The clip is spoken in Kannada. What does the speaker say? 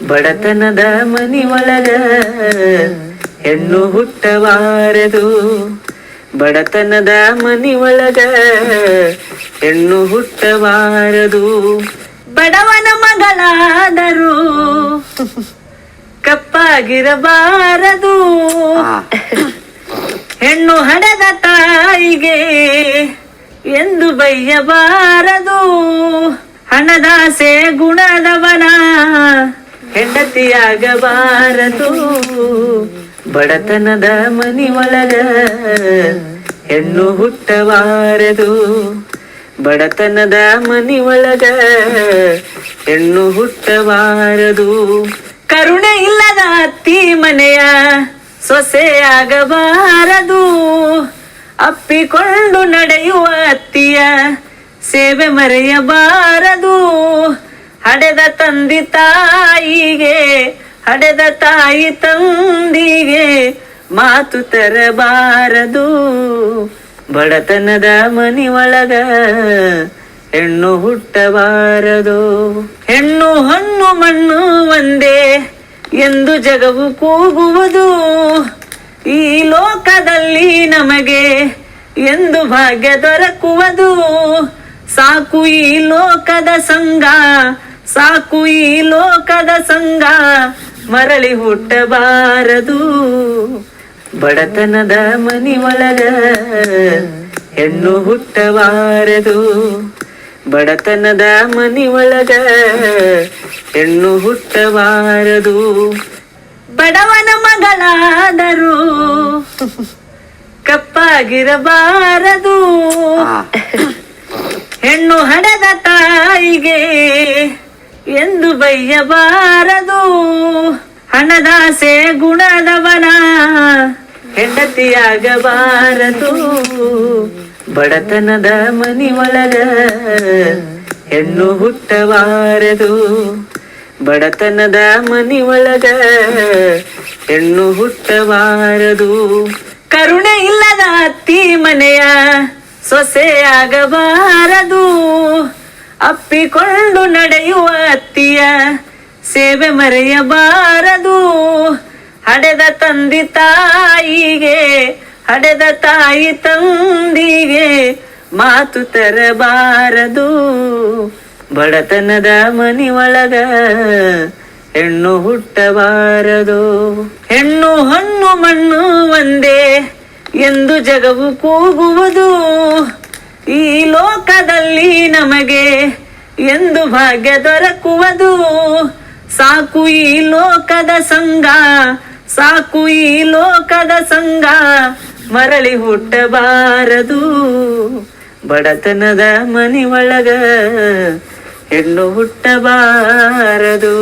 ಬಡತನದ ಮನಿ ಒಳಗ ಹೆಣ್ಣು ಹುಟ್ಟಬಾರದು. ಬಡತನದ ಮನಿ ಒಳಗ ಹೆಣ್ಣು ಹುಟ್ಟಬಾರದು. ಬಡವನ ಮಗಳಾದರೂ ಕಪ್ಪಾಗಿರಬಾರದು. ಹೆಣ್ಣು ಹಡೆದ ತಾಯಿಗೆ ಎಂದು ಬೈಯಬಾರದು. ಹಣದಾಸೆ ಗುಣದವನ ಹೆಂಡತಿಯಾಗಬಾರದು. ಬಡತನದ ಮನಿ ಒಳಗ ಹೆಣ್ಣು ಹುಟ್ಟಬಾರದು. ಬಡತನದ ಮನಿ ಒಳಗ ಹೆಣ್ಣು ಹುಟ್ಟಬಾರದು. ಕರುಣೆ ಇಲ್ಲದ ಅತ್ತಿ ಮನೆಯ ಸೊಸೆಯಾಗಬಾರದು. ಅಪ್ಪಿಕೊಂಡು ನಡೆಯುವ ಅತ್ತಿಯ ಸೇವೆ ಮರೆಯಬಾರದು. ಹಡೆದ ತಂದಿ ತಾಯಿಗೆ ಹಡೆದ ತಾಯಿ ತಂದಿಗೆ ಮಾತು ತರಬಾರದು. ಬಡತನದ ಮನಿ ಒಳಗ ಹೆಣ್ಣು ಹುಟ್ಟಬಾರದು. ಹೆಣ್ಣು ಹಣ್ಣು ಮಣ್ಣು ಒಂದೇ ಎಂದು ಜಗವು ಕೂಗುವುದು. ಈ ಲೋಕದಲ್ಲಿ ನಮಗೆ ಎಂದು ಭಾಗ್ಯ ದೊರಕುವುದು. ಸಾಕು ಈ ಲೋಕದ ಸಂಗ, ಸಾಕು ಈ ಲೋಕದ ಸಂಗ, ಮರಳಿ ಹುಟ್ಟಬಾರದು. ಬಡತನದ ಮನಿ ಒಳಗ ಹೆಣ್ಣು ಹುಟ್ಟಬಾರದು. ಬಡತನದ ಮನಿ ಒಳಗ ಹೆಣ್ಣು ಹುಟ್ಟಬಾರದು. ಬಡವನ ಮಗಳಾದರೂ ಕಪ್ಪಾಗಿರಬಾರದು. ಹೆಣ್ಣು ಹಡೆದ ತಾಯಿಗೆ ಎಂದು ಬೈಯಬಾರದು. ಹಣದಾಸೆ ಗುಣದವನ ಹೆಂಡತಿಯಾಗಬಾರದು. ಬಡತನದ ಮನಿ ಒಳಗ ಹೆಣ್ಣು ಹುಟ್ಟಬಾರದು. ಬಡತನದ ಮನಿ ಒಳಗ ಹೆಣ್ಣು ಹುಟ್ಟಬಾರದು. ಕರುಣೆ ಇಲ್ಲದ ಅತ್ತಿ ಮನೆಯ ಸೊಸೆಯಾಗಬಾರದು. ಅಪ್ಪಿಕೊಂಡು ನಡೆಯುವ ಅತ್ತಿಯ ಸೇವೆ ಮರೆಯಬಾರದು. ಹಡೆದ ತಂದಿ ತಾಯಿಗೆ ಹಡೆದ ತಾಯಿ ತಂದಿಗೆ ಮಾತು ತರಬಾರದು. ಬಡತನದ ಮನಿ ಒಳಗ ಹೆಣ್ಣು ಹುಟ್ಟಬಾರದು. ಹೆಣ್ಣು ಹಣ್ಣು ಮಣ್ಣು ಒಂದೇ ಎಂದು ಜಗವು ಕೂಗುವುದು. ಈ ಲೋಕದಲ್ಲಿ ನಮಗೆ ಎಂದು ಭಾಗ್ಯ ದೊರಕುವುದು. ಸಾಕು ಈ ಲೋಕದ ಸಂಗ, ಸಾಕು ಈ ಲೋಕದ ಸಂಗ, ಮರಳಿ ಹುಟ್ಟಬಾರದು. ಬಡತನದ ಮನಿ ಒಳಗ ಹೆಣ್ಣು ಹುಟ್ಟಬಾರದು.